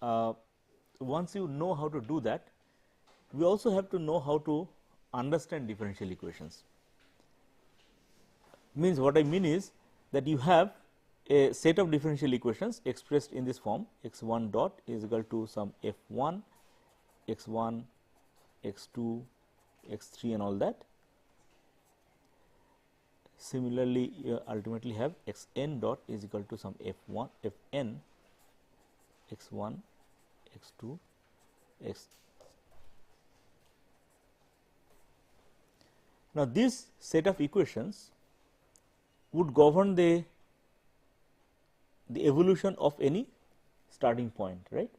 once you know how to do that, we also have to know how to understand differential equations. Means what I mean is that you have a set of differential equations expressed in this form, x 1 dot is equal to some f 1, x 1, x 2, x 3 and all that. Similarly, you ultimately have x n dot is equal to some f 1, f n, x 1, x 2, x. Now, this set of equations would govern the evolution of any starting point, right.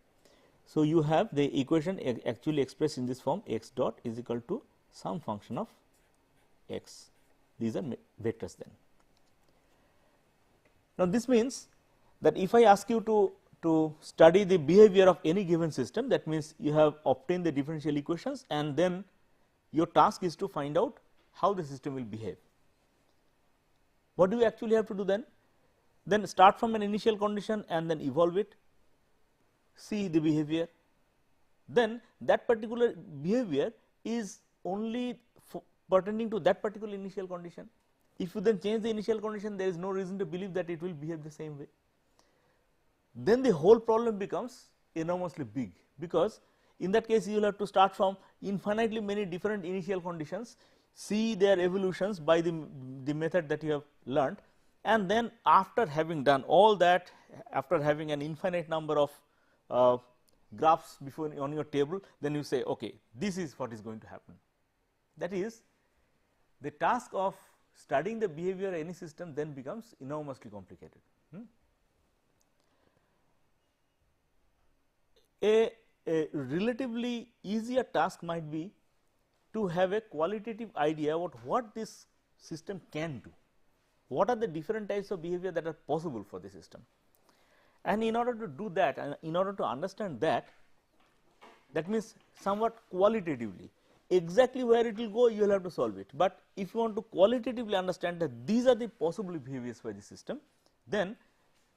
So, you have the equation actually expressed in this form, x dot is equal to some function of x, these are vectors then. Now, this means that if I ask you to study the behavior of any given system, that means you have obtained the differential equations and then your task is to find out how the system will behave. What do you actually have to do then? Then start from an initial condition and then evolve it, see the behavior, then that particular behavior is only pertaining to that particular initial condition. If you then change the initial condition, there is no reason to believe that it will behave the same way. Then the whole problem becomes enormously big, because in that case you will have to start from infinitely many different initial conditions, see their evolutions by the method that you have learned, and then after having done all that, after having an infinite number of graphs before on your table, then you say, okay, this is what is going to happen. That is, the task of studying the behavior of any system then becomes enormously complicated. A relatively easier task might be to have a qualitative idea about what this system can do, what are the different types of behavior that are possible for the system. And in order to do that, and in order to understand that, that means somewhat qualitatively, exactly where it will go you will have to solve it, but if you want to qualitatively understand that these are the possible behaviors by the system, then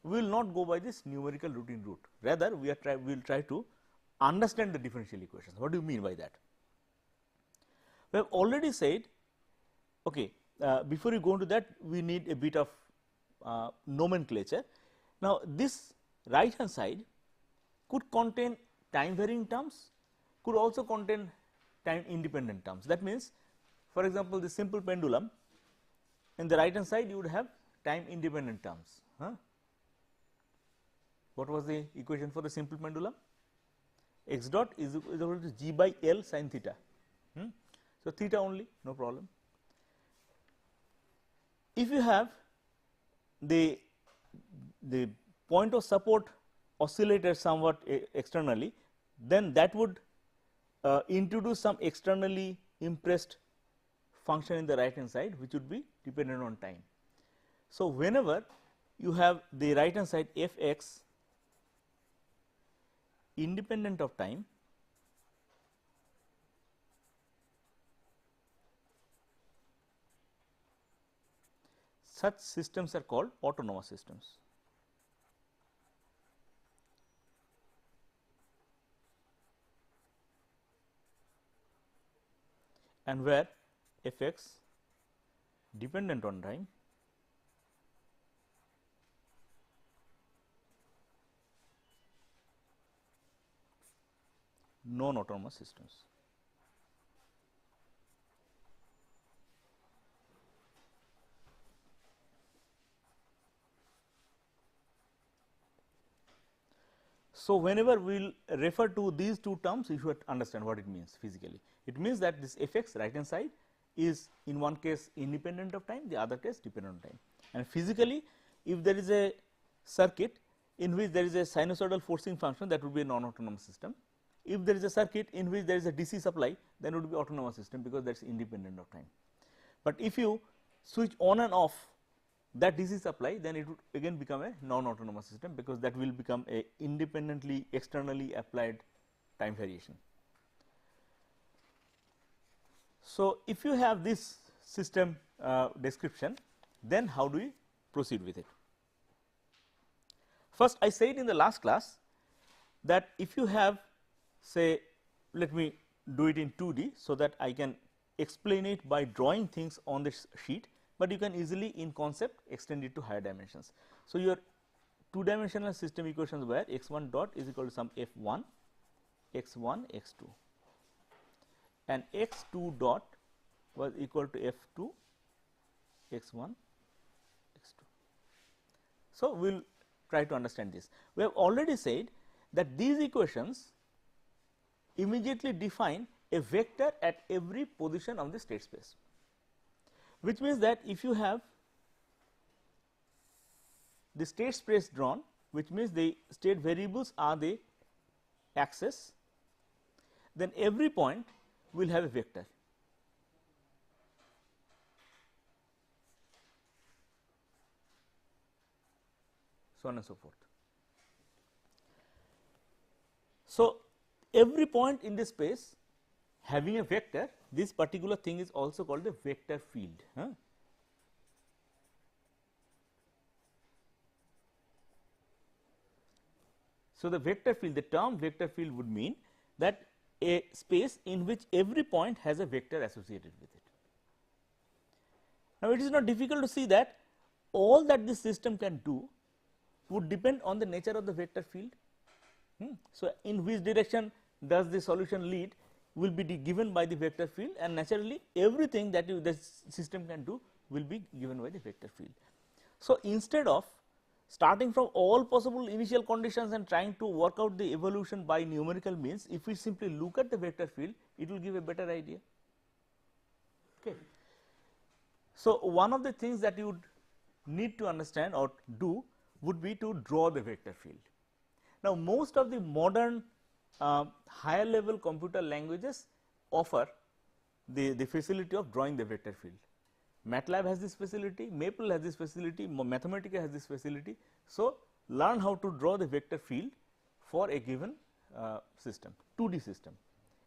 we will not go by this numerical routine route, rather we will try to understand the differential equations. What do you mean by that? We have already said, okay, before you go into that, we need a bit of nomenclature. Now, this right hand side could contain time varying terms, could also contain time independent terms. That means, for example, the simple pendulum, in the right hand side you would have time independent terms. What was the equation for the simple pendulum? X dot is equal to g by L sin theta. So, theta only, no problem. If you have the point of support oscillated somewhat externally, then that would introduce some externally impressed function in the right hand side, which would be dependent on time. So, whenever you have the right hand side f x independent of time, such systems are called autonomous systems. And where f x dependent on time non-autonomous systems. So, whenever we will refer to these two terms, you should understand what it means physically. It means that this f x right hand side is in one case independent of time, the other case dependent on time. And physically, if there is a circuit in which there is a sinusoidal forcing function, that would be a non-autonomous system. If there is a circuit in which there is a DC supply, then it would be autonomous system, because that is independent of time. But if you switch on and off that DC supply, then it would again become a non-autonomous system, because that will become a independently externally applied time variation. So, if you have this system description, then how do we proceed with it? First, I said in the last class that if you have, say, let me do it in 2D, so that I can explain it by drawing things on this sheet, but you can easily in concept extend it to higher dimensions. So, your 2-dimensional system equations were x 1 dot is equal to some f 1 x 1 x 2 and x 2 dot was equal to f 2 x 1 x 2. So, we will try to understand this. We have already said that these equations immediately define a vector at every position of the state space, which means that if you have the state space drawn, which means the state variables are the axis, then every point will have a vector. So on and so forth. So, every point in the space having a vector, this particular thing is also called the vector field. So, the vector field, the term vector field would mean that a space in which every point has a vector associated with it. Now, it is not difficult to see that all that this system can do would depend on the nature of the vector field. So, in which direction does the solution lead will be given by the vector field, and naturally everything that the system can do will be given by the vector field. So, instead of starting from all possible initial conditions and trying to work out the evolution by numerical means, if we simply look at the vector field, it will give a better idea. Okay. So, one of the things that you would need to understand or do would be to draw the vector field. Now, most of the modern higher level computer languages offer the facility of drawing the vector field. MATLAB has this facility, Maple has this facility, Mathematica has this facility. So, learn how to draw the vector field for a given system, 2D system.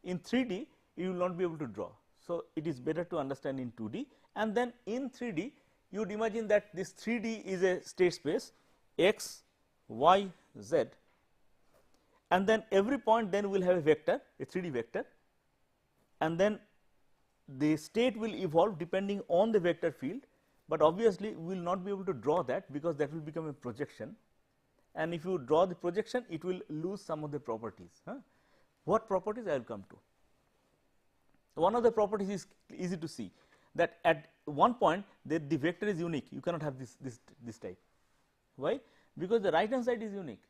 In 3D, you will not be able to draw. So, it is better to understand in 2D, and then in 3D, you would imagine that this 3D is a state space x, y, z, and then every point then will have a vector, a 3D vector, and then the state will evolve depending on the vector field, but obviously we will not be able to draw that because that will become a projection, and if you draw the projection it will lose some of the properties. What properties I will come to. One of the properties is easy to see, that at one point the vector is unique, you cannot have this type. Why? Because the right hand side is unique.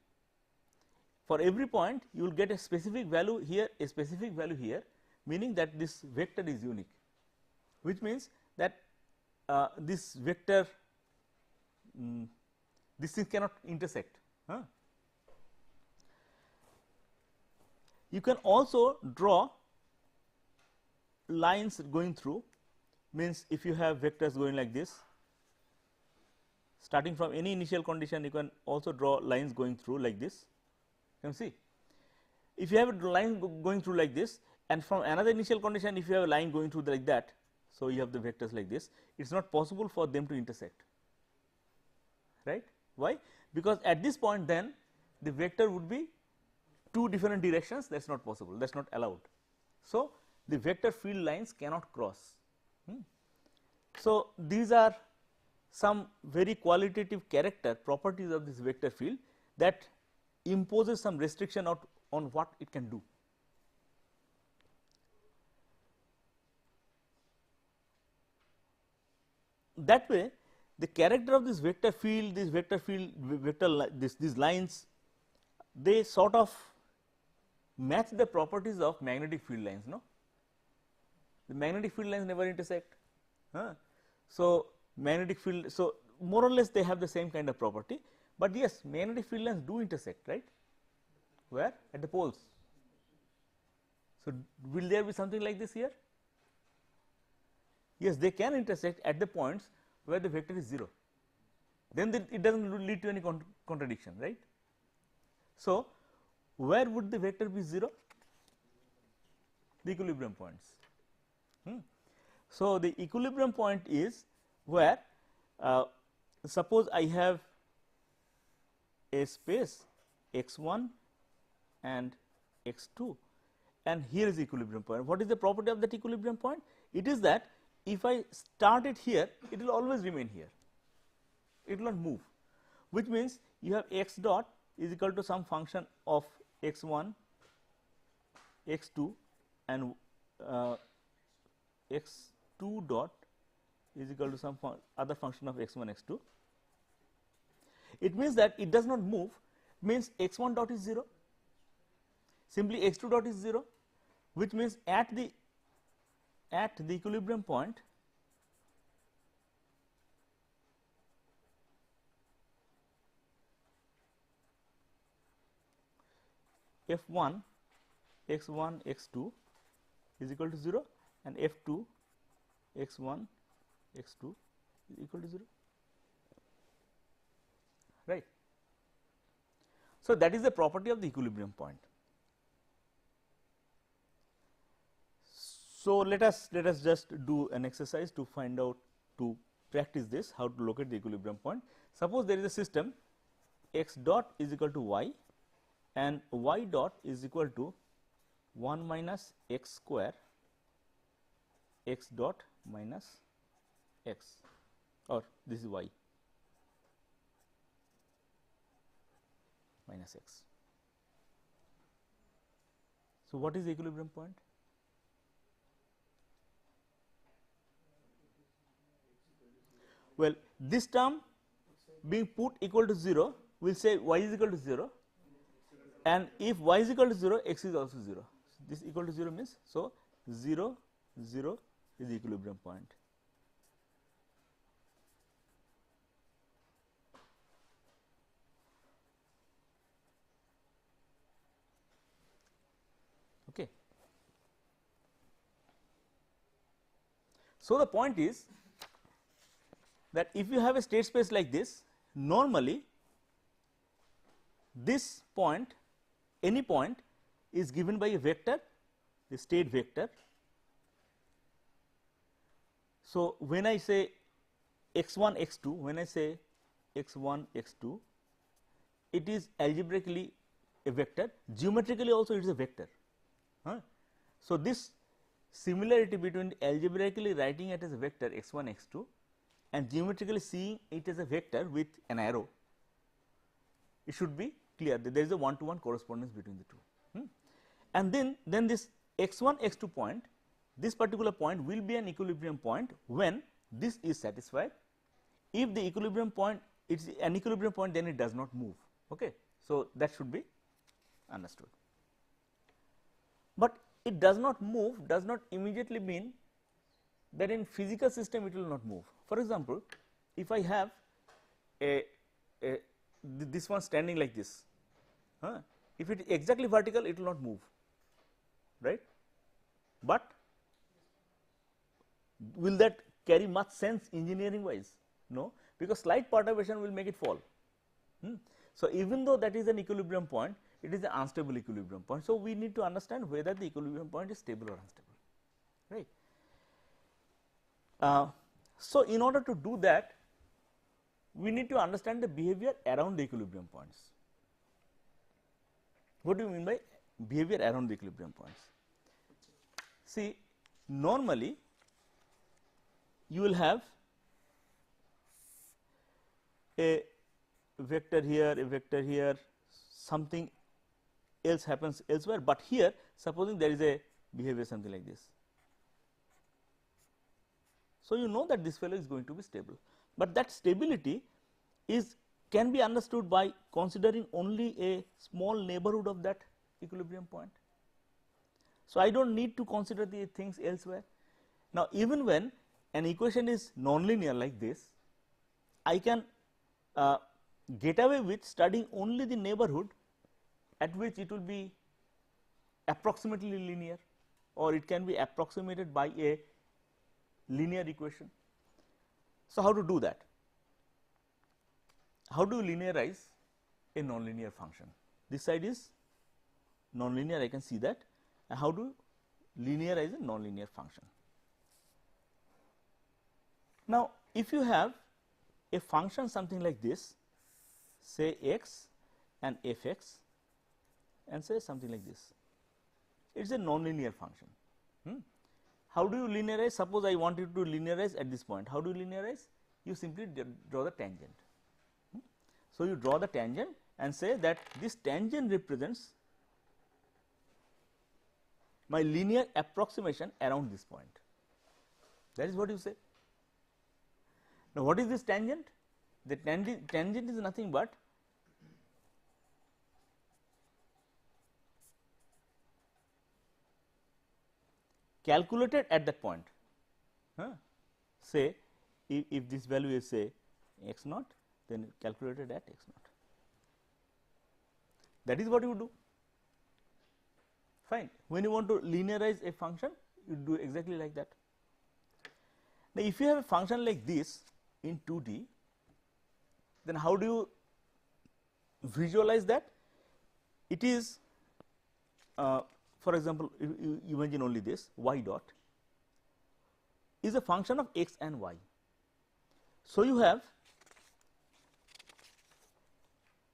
For every point you will get a specific value here, a specific value here, meaning that this vector is unique, which means that this vector this thing cannot intersect. You can also draw lines going through, means if you have vectors going like this, starting from any initial condition you can also draw lines going through like this. You can see if you have a line going through like this, and from another initial condition if you have a line going through like that, so you have the vectors like this, it is not possible for them to intersect, right. Why? Because at this point then the vector would be two different directions, that is not possible, that is not allowed. So, the vector field lines cannot cross. So, these are some very qualitative character properties of this vector field that imposes some restriction on what it can do. That way, the character of this vector field, these lines, they sort of match the properties of magnetic field lines. No, the magnetic field lines never intersect. So, magnetic field, so more or less they have the same kind of property, but yes, magnetic field lines do intersect, right? Where? At the poles. So, will there be something like this here? Yes, they can intersect at the points where the vector is 0, then it does not lead to any contradiction, right. So, where would the vector be 0? The equilibrium points. So, the equilibrium point is where suppose I have a space x 1 and x 2, and here is the equilibrium point. What is the property of that equilibrium point? It is that if I start it here, it will always remain here, it will not move, which means you have x dot is equal to some function of x 1, x 2 and x 2 dot is equal to some other function of x 1, x 2. It means that it does not move, means x 1 dot is 0, simply x 2 dot is 0, which means at the equilibrium point f 1 x 1 x 2 is equal to 0 and f 2 x 1 x 2 is equal to 0, right. So, that is the property of the equilibrium point. So, let us just do an exercise to find out, to practice this, how to locate the equilibrium point. Suppose there is a system x dot is equal to y and y dot is equal to 1 minus x square x dot minus x, or this is y minus x. So, what is the equilibrium point? Well, this term being put equal to 0, we will say y is equal to 0, and if y is equal to 0, x is also 0. So, this equal to 0 means, so 0 0 is the equilibrium point. Okay. So, the point is that if you have a state space like this, normally this point, any point is given by a vector, the state vector. So, when I say x 1 x 2, when I say x 1 x 2, it is algebraically a vector, geometrically also it is a vector. So, this similarity between algebraically writing it as a vector x 1 x 2 and geometrically seeing it as a vector with an arrow, it should be clear that there is a one to one correspondence between the two. And then this x 1 x 2 point, this particular point will be an equilibrium point when this is satisfied. If the equilibrium point, it is an equilibrium point, then it does not move. Okay. So, that should be understood. But it does not move does not immediately mean that in physical system it will not move. For example, if I have this one standing like this, if it is exactly vertical, it will not move, right. But will that carry much sense engineering wise? No, because slight perturbation will make it fall. So, even though that is an equilibrium point, it is an unstable equilibrium point. So, we need to understand whether the equilibrium point is stable or unstable, right. So, in order to do that, we need to understand the behavior around the equilibrium points. What do you mean by behavior around the equilibrium points? See, normally you will have a vector here, something else happens elsewhere, but here supposing there is a behavior something like this. So, you know that this fellow is going to be stable, but that stability can be understood by considering only a small neighborhood of that equilibrium point. So, I do not need to consider the things elsewhere. Now, even when an equation is nonlinear like this, I can get away with studying only the neighborhood at which it will be approximately linear, or it can be approximated by a linear equation. So, how to do that? How do you linearize a nonlinear function? This side is nonlinear, I can see that, and how do you linearize a nonlinear function? Now, if you have a function something like this, say x and f x, and say something like this. It is a non-linear function. How do you linearize? Suppose I wanted to linearize at this point. How do you linearize? You simply draw the tangent. So, you draw the tangent and say that this tangent represents my linear approximation around this point. That is what you say. Now, what is this tangent? The tangent is nothing but calculated at that point. Say if this value is say x naught, then calculated at x naught. That is what you do. Fine. When you want to linearize a function, you do exactly like that. Now, if you have a function like this in 2D, then how do you visualize that? It is for example, you imagine only this y dot is a function of x and y. So, you have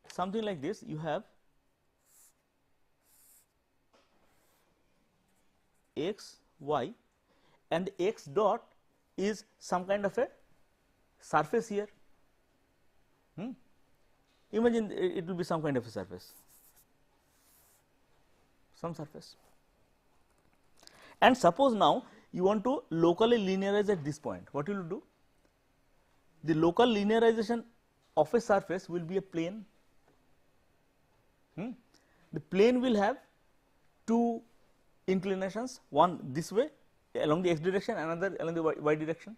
something like this, you have x, y, and x dot is some kind of a surface here. Imagine it will be some kind of a surface, some surface. And suppose now you want to locally linearize at this point, what you will do? The local linearization of a surface will be a plane. The plane will have two inclinations, one this way along the x direction, another along the y direction.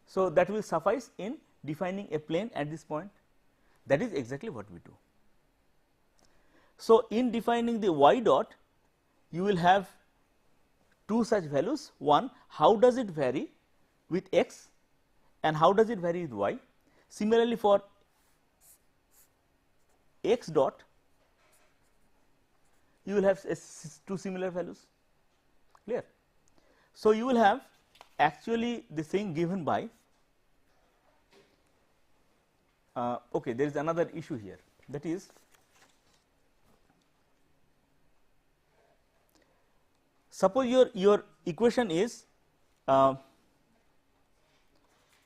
So, that will suffice in defining a plane at this point. That is exactly what we do. So, in defining the y dot, you will have two such values. One, how does it vary with x and how does it vary with y. Similarly, for x dot, you will have two similar values, clear. So, you will have actually the thing given by okay, there is another issue here, that is suppose your equation is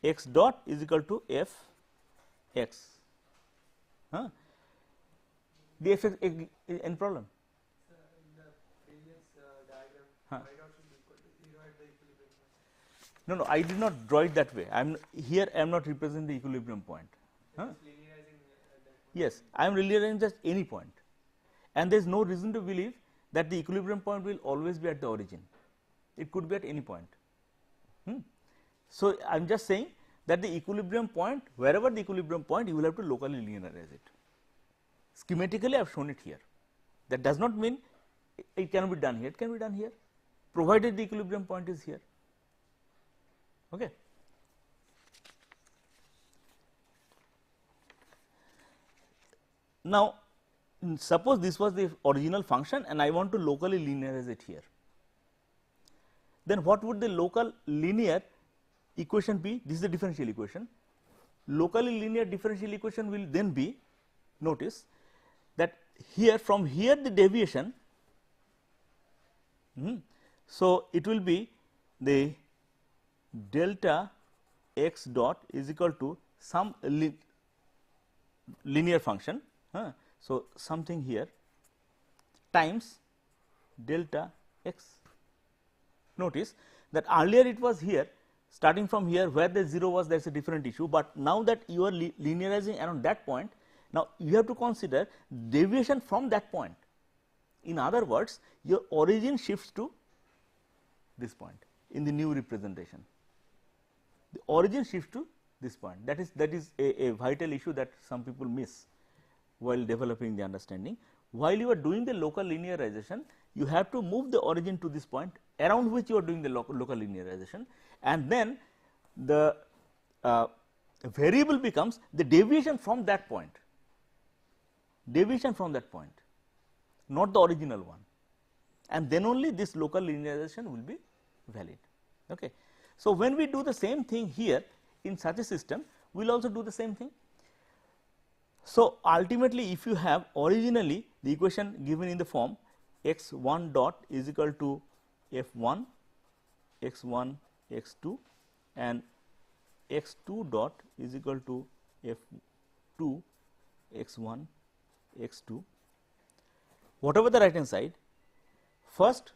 x dot is equal to f x. The f x any problem? Sir, in the previous diagram, y dot should be equal to 0 at the equilibrium point. No, I did not draw it that way. I am here. I am not representing the equilibrium point. Linearizing at that point. Yes, I am linearizing just any point, and there is no reason to believe that the equilibrium point will always be at the origin. It could be at any point. So, I am just saying that the equilibrium point, wherever the equilibrium point, you will have to locally linearize it. Schematically, I have shown it here. That does not mean it cannot be done here. It can be done here, provided the equilibrium point is here. Okay. Now, suppose this was the original function and I want to locally linearize it here. Then what would the local linear equation be? This is the differential equation. Locally linear differential equation will then be, notice that here from here the deviation, so it will be the delta x dot is equal to some linear function. So, something here times delta x. Notice that earlier it was here, starting from here where the 0 was, there is a different issue, but now that you are linearizing around that point, now you have to consider deviation from that point. In other words, your origin shifts to this point in the new representation. The origin shifts to this point. That is a vital issue that some people miss while developing the understanding. While you are doing the local linearization, you have to move the origin to this point around which you are doing the local linearization, and then the variable becomes the deviation from that point, not the original one, and then only this local linearization will be valid. Okay. So, when we do the same thing here in such a system, we will also do the same thing. So, ultimately if you have originally the equation given in the form x1 dot is equal to f1 x1 x2 and x2 dot is equal to f2 x1 x2. Whatever the right hand side, first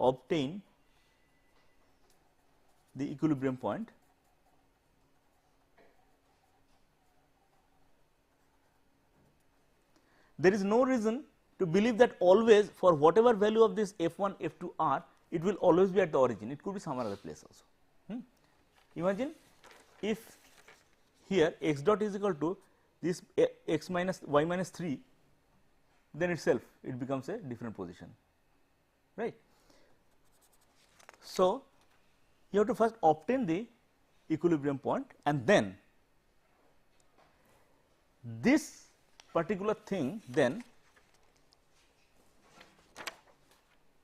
obtain the equilibrium point, there is no reason to believe that always for whatever value of this f1 f2 are, it will always be at the origin, it could be some other place also. Imagine if here x dot is equal to this x minus y minus 3, then itself it becomes a different position, right. So, you have to first obtain the equilibrium point and then this particular thing, then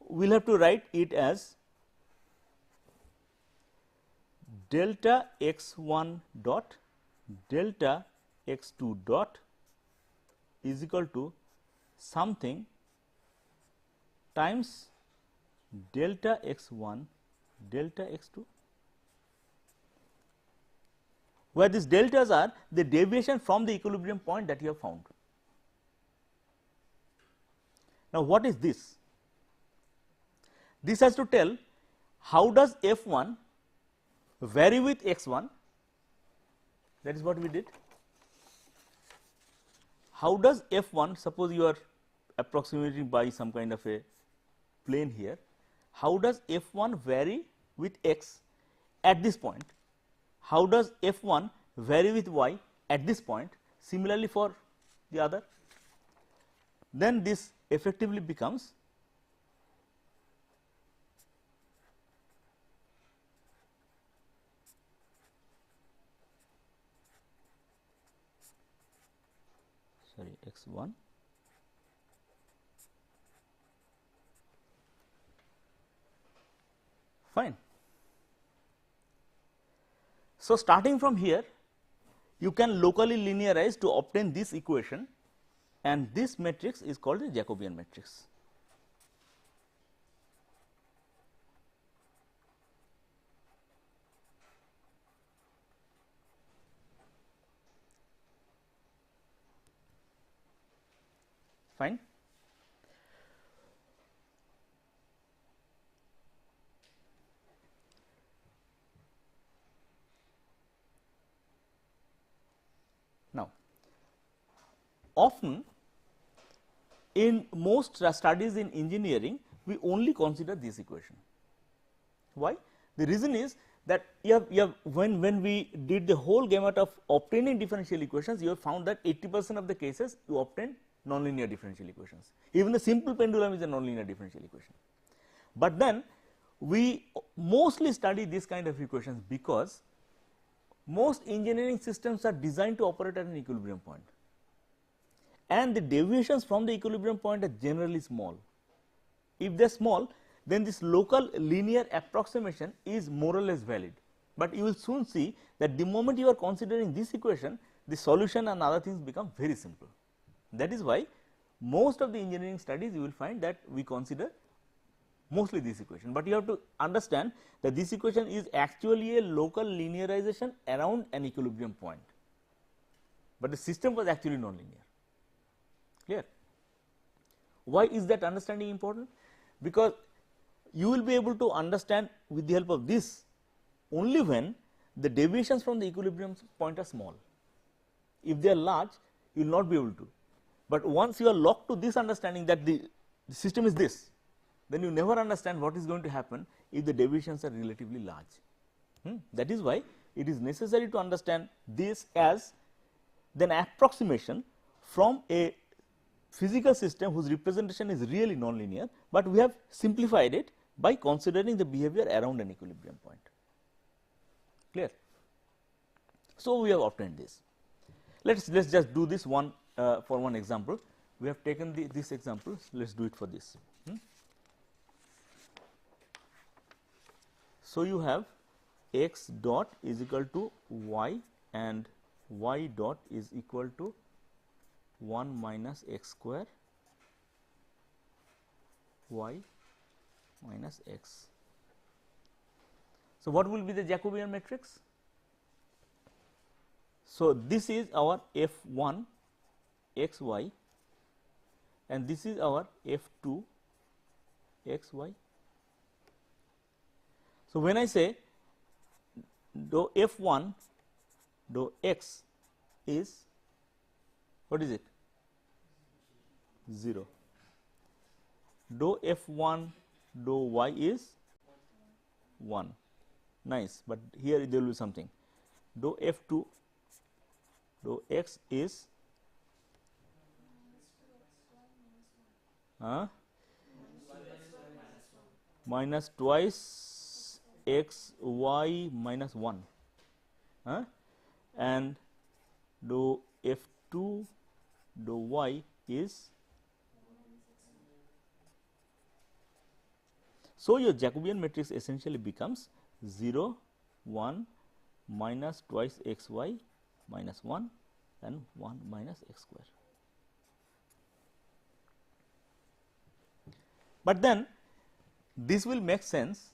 we will have to write it as delta x1 dot delta x2 dot is equal to something times delta x1 delta x2, where these deltas are the deviation from the equilibrium point that you have found. Now, what is this? This has to tell how does f1 vary with x1, that is what we did. How does f1, suppose you are approximating by some kind of a plane here, how does f1 vary with x at this point, how does f1 vary with y at this point, similarly for the other, then this effectively becomes x1 fine. So, starting from here you can locally linearize to obtain this equation, and this matrix is called the Jacobian matrix. Fine. Now, often in most studies in engineering, we only consider this equation. Why? The reason is that when we did the whole gamut of obtaining differential equations, you have found that 80% of the cases you obtain nonlinear differential equations. Even the simple pendulum is a nonlinear differential equation. But then we mostly study this kind of equations because most engineering systems are designed to operate at an equilibrium point, and the deviations from the equilibrium point are generally small. If they are small, then this local linear approximation is more or less valid, but you will soon see that the moment you are considering this equation, the solution and other things become very simple. That is why most of the engineering studies you will find that we consider mostly this equation, but you have to understand that this equation is actually a local linearization around an equilibrium point, but the system was actually nonlinear. Clear? Why is that understanding important? Because you will be able to understand with the help of this only when the deviations from the equilibrium point are small. If they are large, you will not be able to. But once you are locked to this understanding that the system is this, then you never understand what is going to happen if the deviations are relatively large. That is why it is necessary to understand this as an approximation from a physical system whose representation is really nonlinear, but we have simplified it by considering the behavior around an equilibrium point. Clear? So, we have obtained this. Let us just do this one for one example. We have taken this example, let us do it for this. So, you have x dot is equal to y and y dot is equal to 1 minus x square y minus x. So, what will be the Jacobian matrix? So, this is our f 1 x y and this is our f 2 x y. So, when I say dou f 1 dou x is, what is it? 0. Dou f 1 dou y is 1. Nice, but here there will be something. Dou f 2 dou x is minus twice x y minus 1 and dou f 2 dou y is. So, your Jacobian matrix essentially becomes 0 1 minus twice x y minus 1 and 1 minus x square. But then this will make sense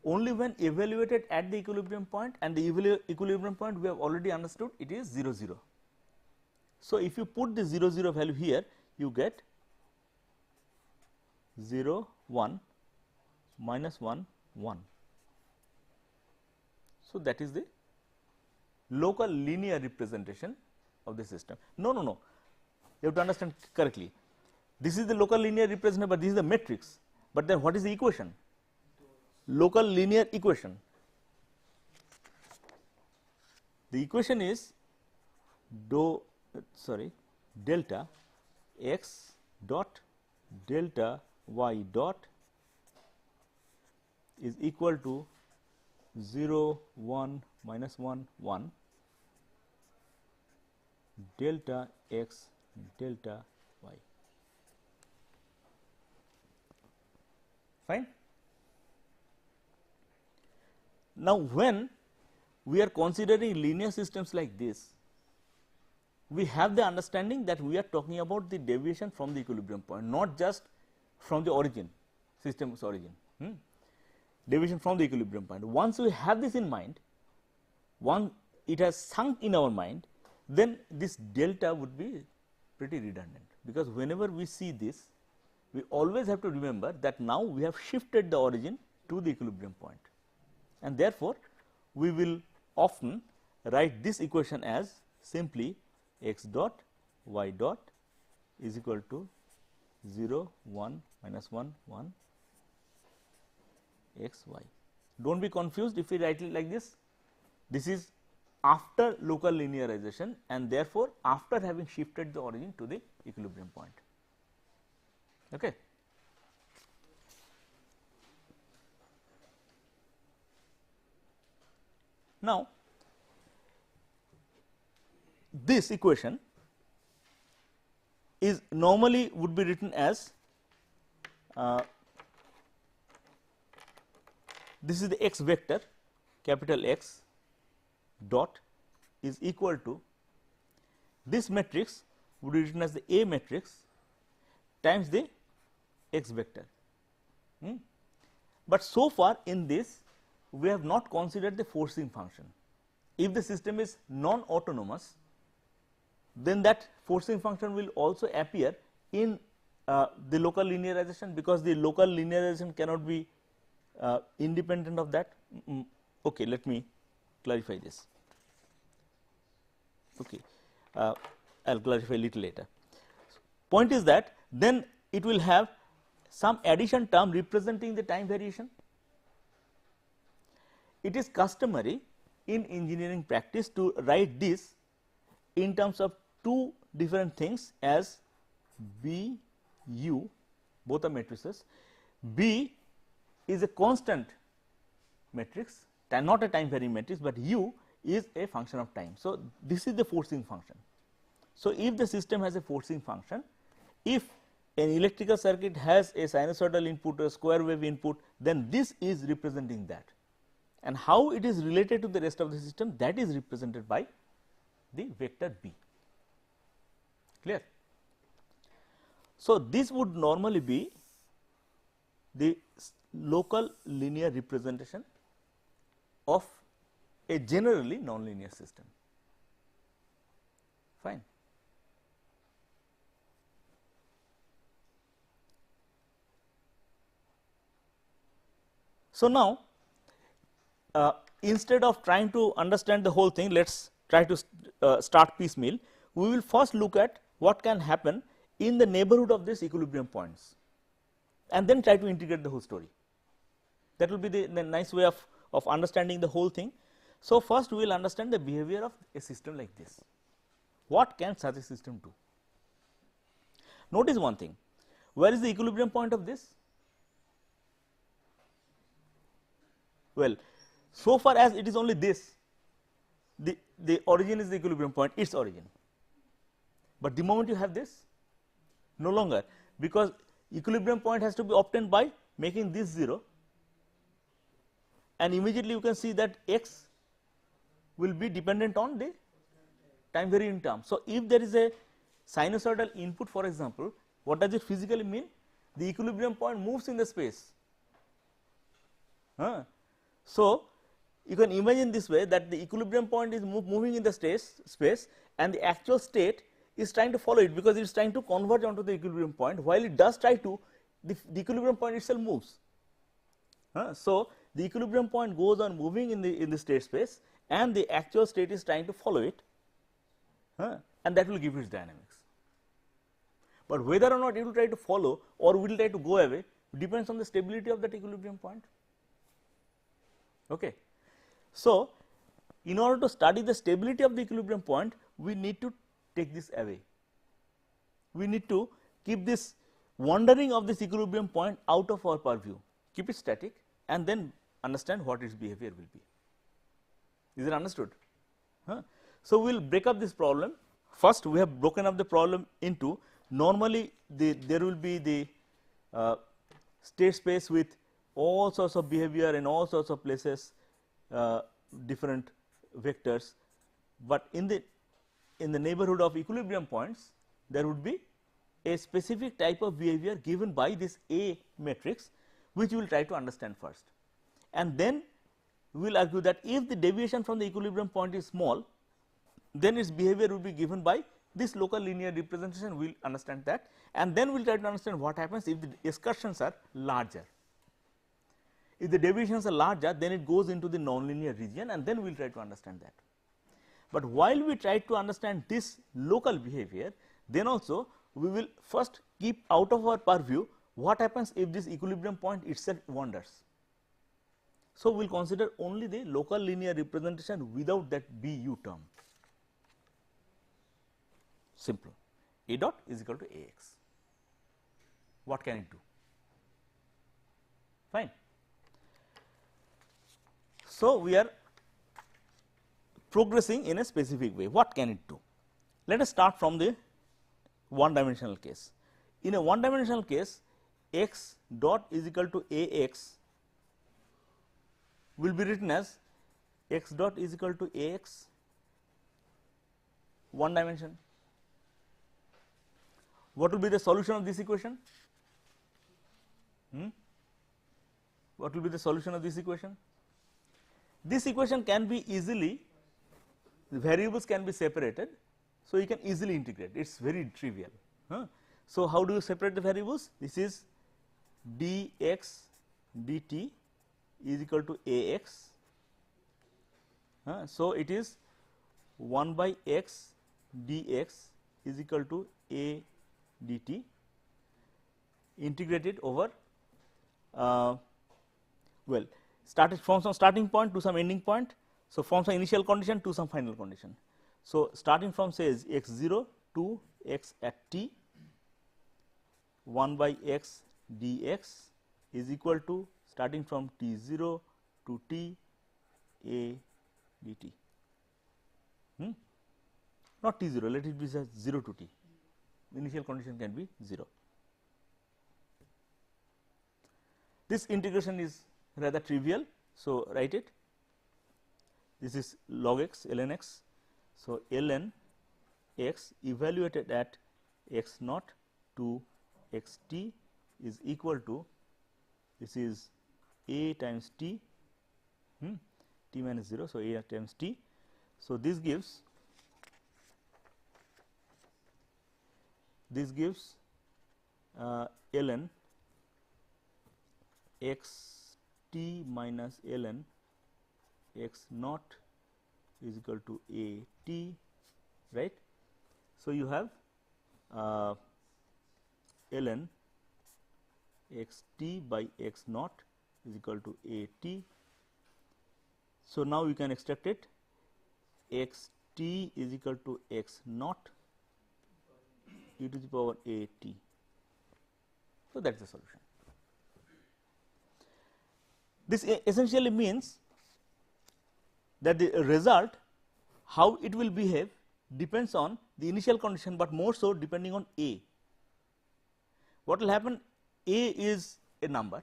only when evaluated at the equilibrium point, and the equilibrium point we have already understood it is 0 0. So, if you put the 0 0 value here, you get 0 1 minus 1 1. So, that is the local linear representation of the system. No, you have to understand correctly. This is the local linear representation, but this is the matrix. But then what is the equation? Local linear equation. The equation is delta x dot delta y dot is equal to 0 1 minus 1 1 delta x delta y. Fine. Now, when we are considering linear systems like this, we have the understanding that we are talking about the deviation from the equilibrium point, not just from the origin, system's origin. Deviation from the equilibrium point. Once we have this in mind, once it has sunk in our mind, then this delta would be pretty redundant, because whenever we see this, we always have to remember that now we have shifted the origin to the equilibrium point, and therefore, we will often write this equation as simply x dot y dot is equal to 0 1 minus 1 1 x y. Do not be confused if we write it like this. This is after local linearization, and therefore, after having shifted the origin to the equilibrium point. Okay. Now, this equation is normally would be written as this is the x vector, capital X dot is equal to, this matrix would be written as the A matrix times the x vector. But so far in this we have not considered the forcing function. If the system is non-autonomous, then that forcing function will also appear in the local linearization, because the local linearization cannot be independent of that. Okay, let me clarify this. Okay, I will clarify a little later. Point is that then it will have some addition term representing the time variation. It is customary in engineering practice to write this in terms of two different things as B U, both are matrices. B is a constant matrix, not a time varying matrix, but U is a function of time. So, this is the forcing function. So, if the system has a forcing function, if an electrical circuit has a sinusoidal input or a square wave input, then this is representing that, and how it is related to the rest of the system, that is represented by the vector B. clear. So, this would normally be the local linear representation of a generally nonlinear system, fine. So, now instead of trying to understand the whole thing, let us try to start piecemeal. We will first look at what can happen in the neighborhood of these equilibrium points and then try to integrate the whole story. That will be the nice way of understanding the whole thing. So, first we will understand the behavior of a system like this. What can such a system do? Notice one thing, where is the equilibrium point of this? Well, so far as it is only this, the origin is the equilibrium point, its origin. But the moment you have this, no longer, because equilibrium point has to be obtained by making this 0, and immediately you can see that x will be dependent on the time varying term. So, if there is a sinusoidal input, for example, what does it physically mean? The equilibrium point moves in the space. So, you can imagine this way, that the equilibrium point is moving in the space and the actual state is trying to follow it, because it is trying to converge onto the equilibrium point. While it does try to, the equilibrium point itself moves. So, the equilibrium point goes on moving in the state space and the actual state is trying to follow it, and that will give its dynamics. But whether or not it will try to follow or will try to go away depends on the stability of that equilibrium point. Okay. So, in order to study the stability of the equilibrium point, we need to take this away. We need to keep this wandering of this equilibrium point out of our purview, keep it static and then understand what its behavior will be. Is it understood? So, we will break up this problem. First, we have broken up the problem into, normally there will be the state space with all sorts of behavior in all sorts of places, different vectors, but in the neighborhood of equilibrium points there would be a specific type of behavior given by this A matrix, which we will try to understand first. And then we will argue that if the deviation from the equilibrium point is small, then its behavior will be given by this local linear representation. We will understand that, and then we will try to understand what happens if the excursions are larger. If the deviations are larger, then it goes into the nonlinear region, and then we will try to understand that. But while we try to understand this local behavior, then also we will first keep out of our purview what happens if this equilibrium point itself wanders. So, we will consider only the local linear representation without that BU term. Simple. A dot is equal to AX. What can it do? Fine. So, we are progressing in a specific way. What can it do? Let us start from the one dimensional case. In a one dimensional case, x dot is equal to AX will be written as x dot is equal to AX one dimension. What will be the solution of this equation? What will be the solution of this equation? This equation can be easily, the variables can be separated, so you can easily integrate, it is very trivial. So, how do you separate the variables? This is dx dt is equal to Ax. So, it is 1 by x dx is equal to A dt integrated over well, started from some starting point to some ending point. So, from some initial condition to some final condition. So, starting from says x 0 to x at t, 1 by x dx is equal to starting from t 0 to t A dt. Not t 0, let it be 0 to t, initial condition can be 0. This integration is rather trivial, so write it. This is log x ln x. So, ln x evaluated at x naught to x t is equal to, this is a times t, t minus 0. So, a times t. So, this gives ln x t minus ln x naught is equal to a t, right. So, you have ln x t by x naught is equal to a t. So, now you can extract it, x t is equal to x naught e to the power a t. So, that is the solution. This essentially means that the result, how it will behave, depends on the initial condition, but more so depending on a. What will happen? A is a number,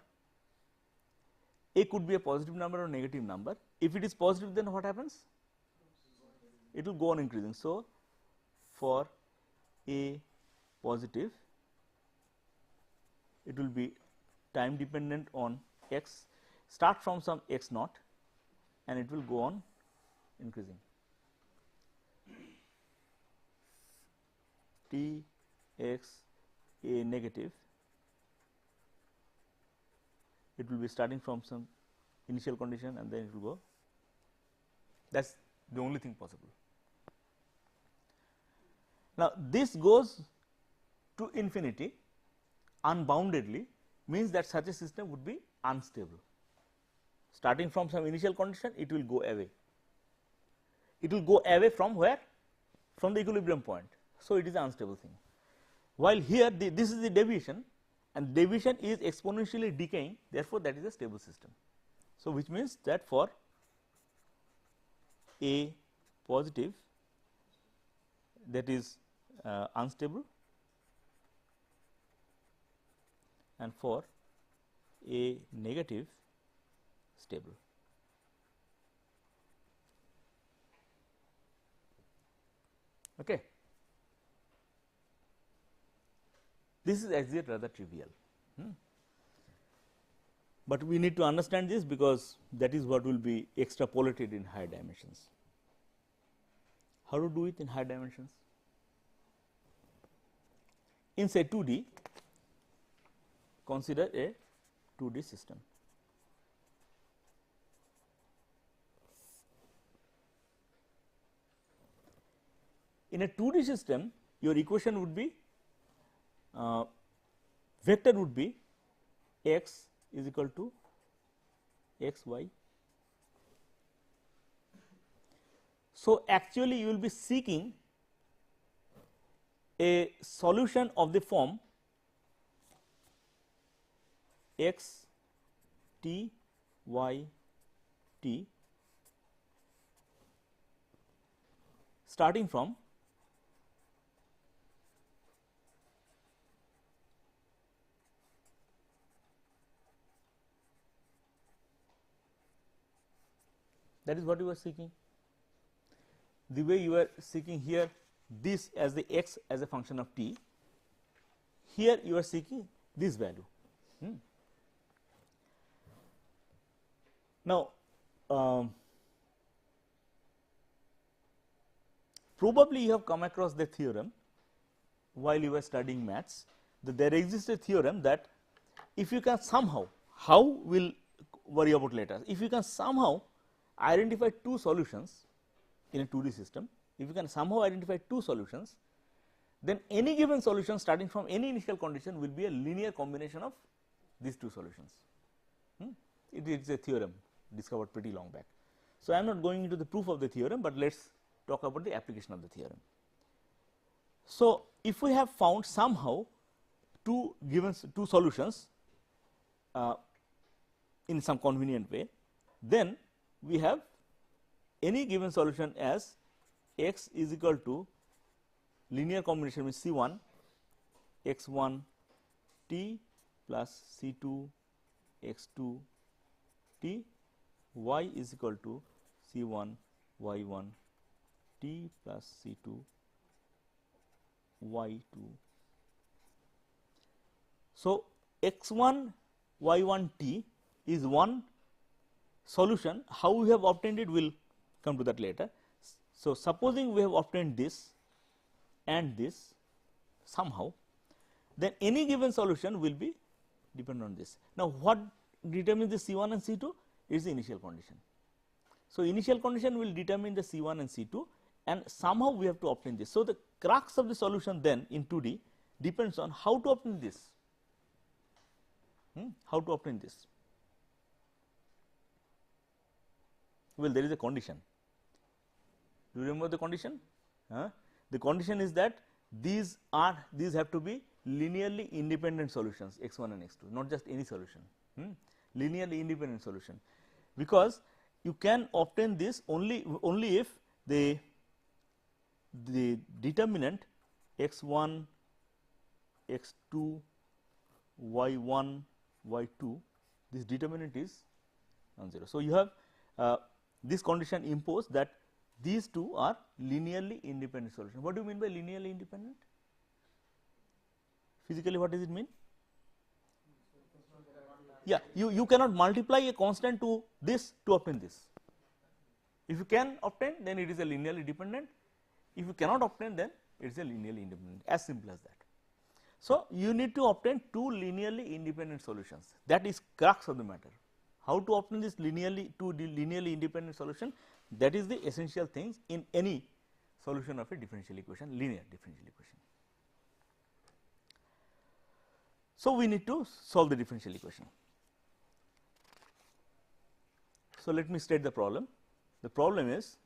a could be a positive number or negative number. If it is positive, then what happens? It will go on increasing. So, for a positive, it will be time dependent on x, start from some x naught and it will go on increasing. T x a negative, it will be starting from some initial condition and then it will go. That is the only thing possible. Now, this goes to infinity unboundedly, means that such a system would be unstable. Starting from some initial condition, it will go away. It will go away from where? From the equilibrium point. So, it is an unstable thing. While here this is the deviation, and deviation is exponentially decaying, therefore, that is a stable system. So, which means that for a positive, that is unstable, and for a negative, stable. Okay. This is as yet rather trivial, but we need to understand this because that is what will be extrapolated in higher dimensions. How to do it in higher dimensions? In say 2D, consider a 2D system. In a 2D system, your equation would be vector would be x is equal to x y. So, actually you will be seeking a solution of the form x t y t starting from that is what you are seeking. The way you are seeking here this as the x as a function of t, here you are seeking this value. Now, probably you have come across the theorem while you were studying maths, that there exists a theorem that if you can somehow, how we will worry about later, if you can somehow identify two solutions in a 2D system, if you can somehow identify two solutions, then any given solution starting from any initial condition will be a linear combination of these two solutions. It is a theorem discovered pretty long back. So, I am not going into the proof of the theorem, but let us talk about the application of the theorem. So, if we have found somehow two solutions in some convenient way, then we have any given solution as x is equal to linear combination means C1 x1 t plus C2 x2 t, y is equal to C1 y1 t plus C2 y2 So, x1 y1 t is one solution. How we have obtained it, we will come to that later. So, supposing we have obtained this and this somehow, then any given solution will be dependent on this. Now, what determines the C1 and C2 is the initial condition. So, initial condition will determine the C1 and C2, and somehow we have to obtain this. So, the crux of the solution then in 2D depends on how to obtain this. How to obtain this? Well, there is a condition. Do you remember the condition? The condition is that these have to be linearly independent solutions, x1 and x2, not just any solution, linearly independent solution, because you can obtain this only if the determinant x1, x2, y1, y2, this determinant is non-zero. So, you have this condition imposed that these two are linearly independent solutions. What do you mean by linearly independent? Physically, what does it mean? Yeah, you cannot multiply a constant to this to obtain this. If you can obtain, then it is a linearly dependent. If you cannot obtain, then it is a linearly independent, as simple as that. So, you need to obtain two linearly independent solutions. That is crux of the matter. How to obtain this linearly independent solution? That is the essential things in any solution of a differential equation, linear differential equation. So, we need to solve the differential equation. So, let me state the problem. The problem is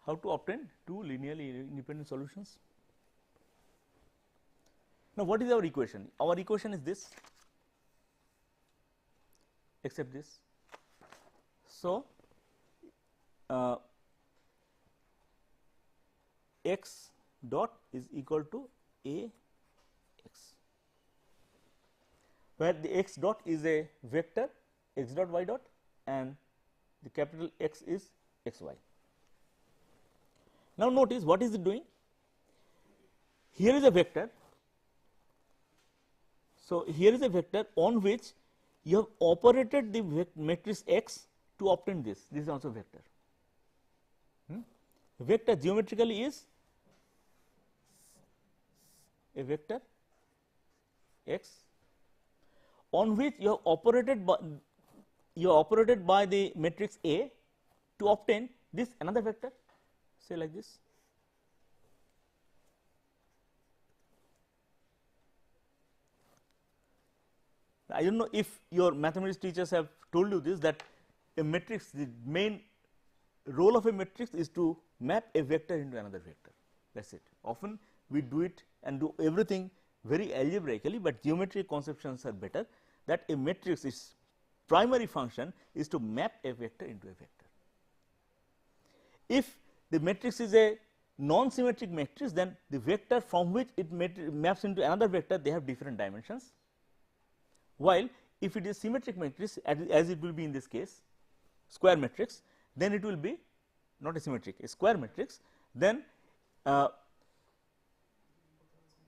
how to obtain two linearly independent solutions. Now, what is our equation? Our equation is this, except this. So, x dot is equal to a x, where the x dot is a vector x dot y dot and the capital X is x y. Now, notice what is it doing? Here is a vector. So, here is a vector on which you have operated the matrix X to obtain this. This is also vector. Vector geometrically is a vector X on which you have operated by the matrix A to obtain this another vector, say like this. I don't know if your mathematics teachers have told you this, that a matrix, the main role of a matrix is to map a vector into another vector. That is it. Often we do it and do everything very algebraically, but geometric conceptions are better, that a matrix is primary function is to map a vector into a vector. If the matrix is a non-symmetric matrix, then the vector from which it maps into another vector, they have different dimensions. While if it is symmetric matrix, as it will be in this case, square matrix, then it will be not a symmetric, a square matrix, then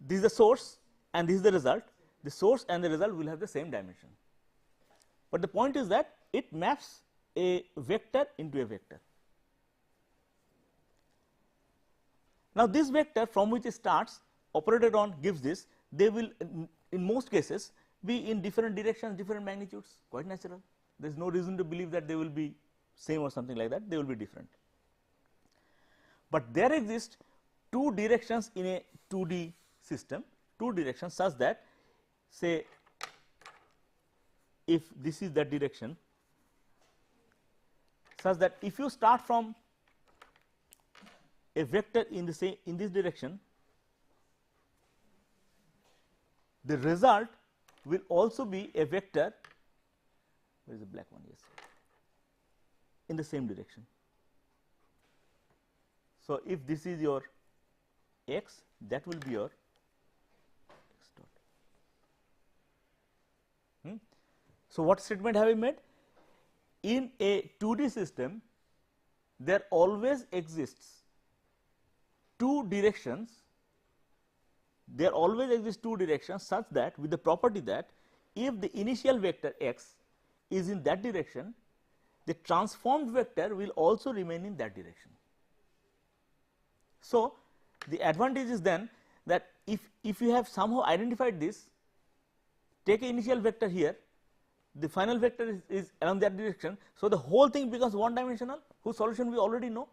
this is the source and this is the result. The source and the result will have the same dimension, but the point is that it maps a vector into a vector. Now, this vector from which it starts operated on gives this, they will in most cases be in different directions, different magnitudes, quite natural. There is no reason to believe that they will be same or something like that, they will be different. But there exist two directions in a 2D system, two directions such that, say, if this is that direction, such that if you start from a vector in the same in this direction, the result will also be a vector, where is the black one, yes, in the same direction. So, if this is your x, that will be your x dot. So, what statement have we made? In a 2D system, there always exists two directions. There always exists two directions such that with the property that if the initial vector x is in that direction, the transformed vector will also remain in that direction. So, the advantage is then that if you have somehow identified this, take an initial vector here, the final vector is along that direction. So, the whole thing becomes one dimensional, whose solution we already know,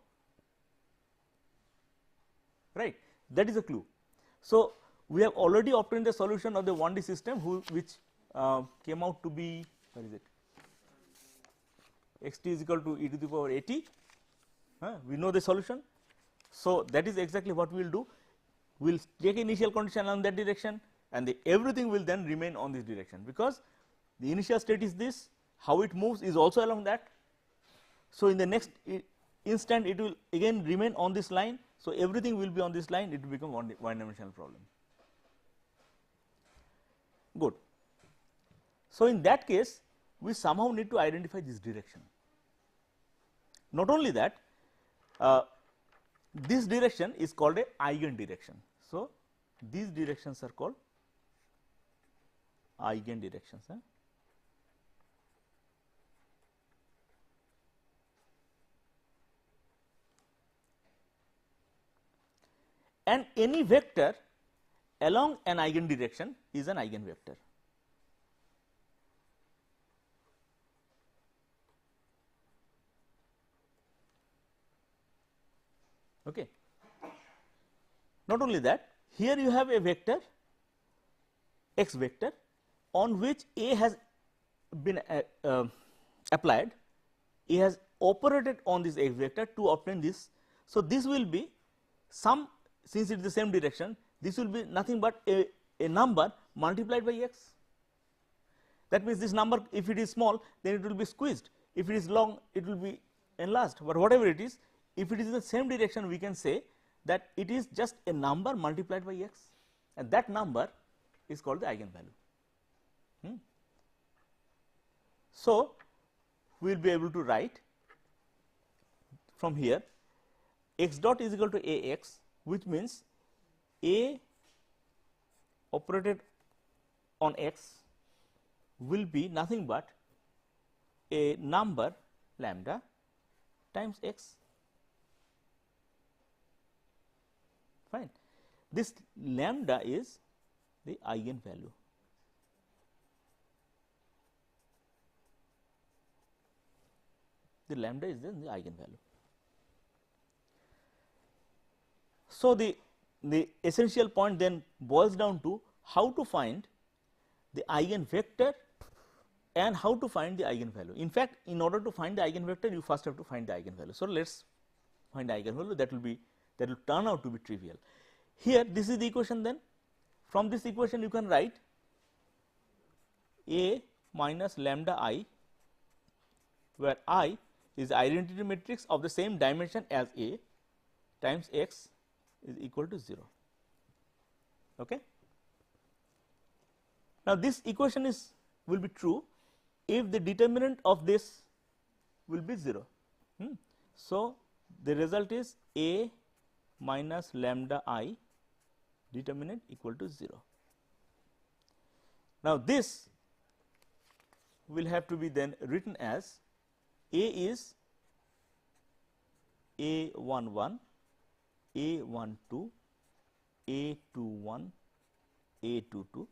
right. That is a clue. So, we have already obtained the solution of the 1D system which came out to be, where is it, x t is equal to e to the power a t, we know the solution. So, that is exactly what we will do. We will take initial condition along that direction and everything will then remain on this direction, because the initial state is this, how it moves is also along that. So, in the next instant it will again remain on this line. So, everything will be on this line, it will become one dimensional problem. Good. So, in that case we somehow need to identify this direction. Not only that, this direction is called a eigen direction. So, these directions are called eigen directions. And any vector along an eigen direction is an eigenvector. Okay. Not only that, here you have a vector x vector on which A has been applied, A has operated on this x vector to obtain this. So, this will be some, since it is the same direction, this will be nothing but a number multiplied by x. That means, this number if it is small, then it will be squeezed, if it is long it will be enlarged, but whatever it is, if it is in the same direction we can say that it is just a number multiplied by x, and that number is called the eigenvalue. So, we will be able to write from here x dot is equal to a x, which means A operated on x will be nothing but a number lambda times x. Fine. This lambda is the eigenvalue. The lambda is then the eigenvalue. So, the essential point then boils down to how to find the eigenvector and how to find the eigenvalue. In fact, in order to find the eigenvector, you first have to find the eigenvalue. So, let us find the eigenvalue, that will turn out to be trivial. Here this is the equation, then from this equation you can write A minus lambda I, where I is the identity matrix of the same dimension as A times x is equal to 0. Okay. Now, this equation will be true if the determinant of this will be 0. So, the result is A minus lambda I determinant equal to 0. Now, this will have to be then written as A is A11, A12, A21, A22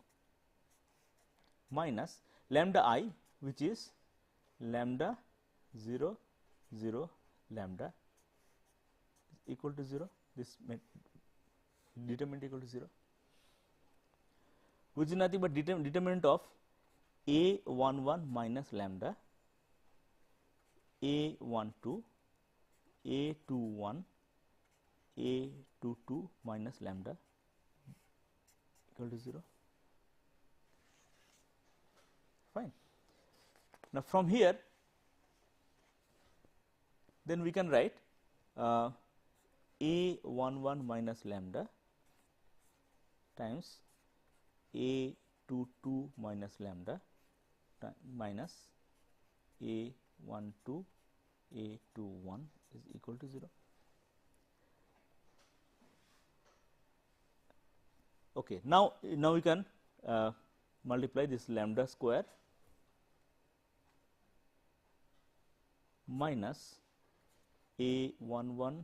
minus lambda I, which is lambda 0 0 lambda equal to 0, this determinant equal to 0, which is nothing but determinant of A11 minus lambda, A12, A21, A22 minus lambda equal to 0. Fine. Now, from here then we can write A11 minus lambda times A22 minus lambda minus A12 A21 is equal to 0. Okay. Now we can multiply this lambda square minus A11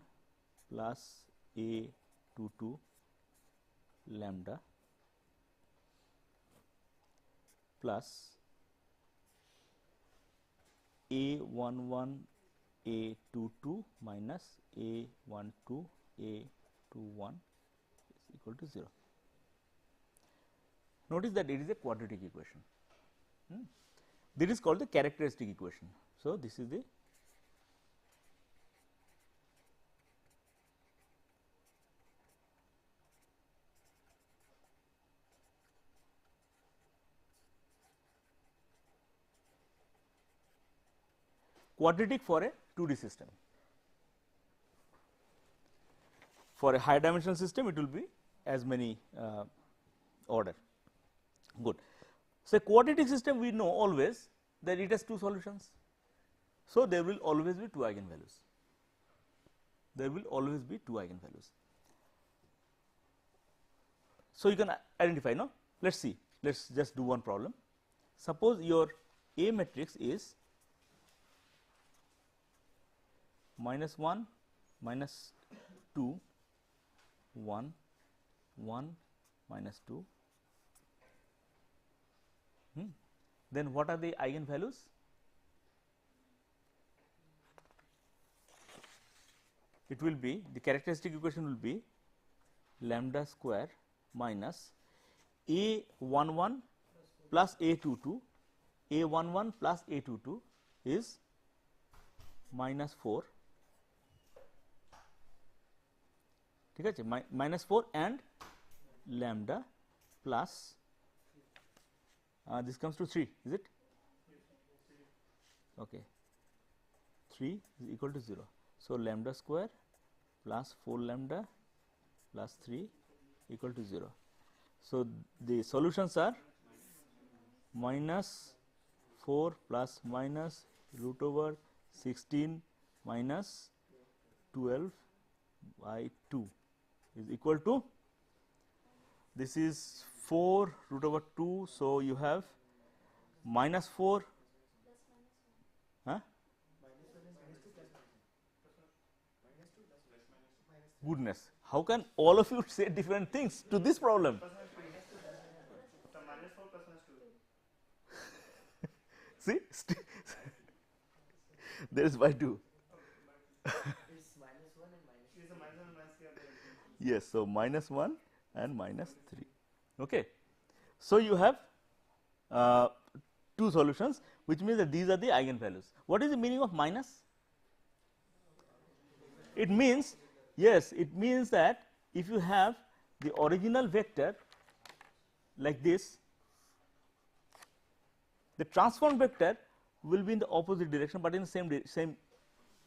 plus A22 lambda plus A11 A22 minus A12 A21 is equal to 0. Notice that it is a quadratic equation. This is called the characteristic equation. So, this is the quadratic for a 2D system. For a high dimensional system, it will be as many order. Good. So, a quadratic system we know always that it has two solutions. So, there will always be two eigenvalues. There will always be two eigenvalues. So, you can identify, no? Let us see, let us just do one problem. Suppose your A matrix is minus 1, minus 2, 1, 1, minus 2. Then what are the eigenvalues? It will be, the characteristic equation will be lambda square minus A11 plus A22, A11 plus A22 is minus 4, ठीक है, minus 4 and lambda plus this comes to 3, is it? Okay, 3 is equal to 0. So, lambda square plus 4 lambda plus 3 equal to 0. So, the solutions are minus 4 plus minus root over 16 minus 12 by 2 is equal to, this is 4 root over 2. So, you have minus 4 goodness, how can all of you say different things to this problem? See, there is by 2. Yes, so minus 1 and minus 3. Okay. So, you have two solutions, which means that these are the eigenvalues. What is the meaning of minus? It means, yes, it means that if you have the original vector like this, the transform vector will be in the opposite direction, but in the same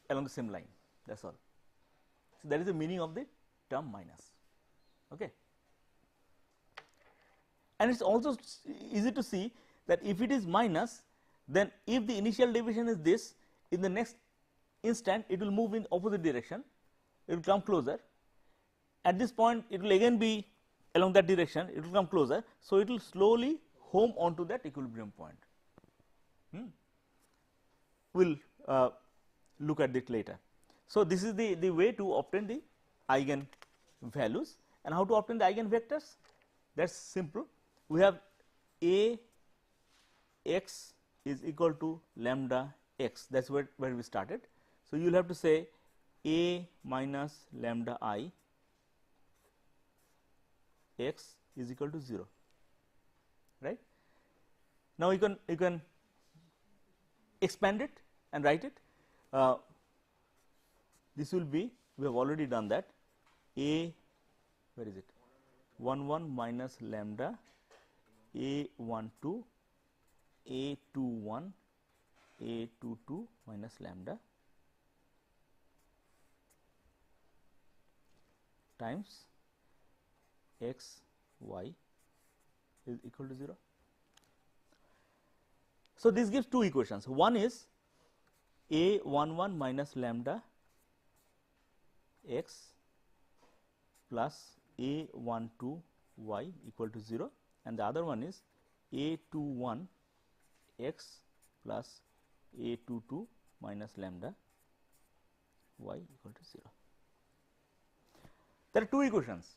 along the same line, that is all. So, that is the meaning of the term minus. Okay. And it is also easy to see that if it is minus, then if the initial deviation is this, in the next instant it will move in opposite direction, it will come closer. At this point it will again be along that direction, it will come closer. So, it will slowly home onto that equilibrium point. We will look at it later. So, this is the way to obtain the eigen values. And how to obtain the eigen vectors? That is simple. We have A x is equal to lambda x, that is where we started. So, you will have to say A minus lambda I x is equal to 0, right. Now, you can expand it and write it. This will be, we have already done that, A, where is it, 1 1 minus lambda A 1 2 A 2 1 A 2 2 minus lambda times x y is equal to 0. So, this gives two equations. One is a11 minus lambda x plus a12 y equal to 0, and the other one is a21 x plus a22 minus lambda y equal to 0. There are two equations.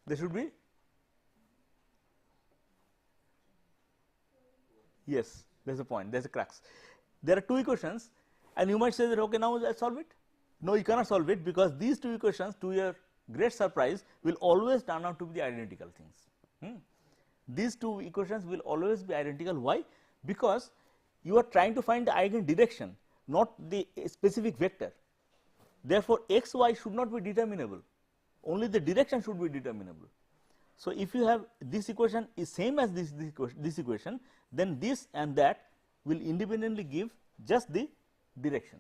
They should be, yes, there is a point, there is a crux. There are two equations, and you might say that okay, now let's solve it. No, you cannot solve it, because these two equations, to your great surprise, will always turn out to be the identical things. These two equations will always be identical. Why? Because you are trying to find the eigen direction, not the specific vector. Therefore, x y should not be determinable, only the direction should be determinable. So, if you have this equation is same as this equation, then this and that will independently give just the direction,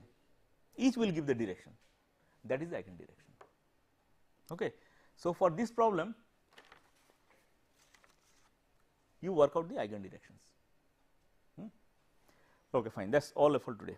each will give the direction, that is the eigen direction. Okay. So, for this problem you work out the eigen directions. Okay, fine, that is all for today.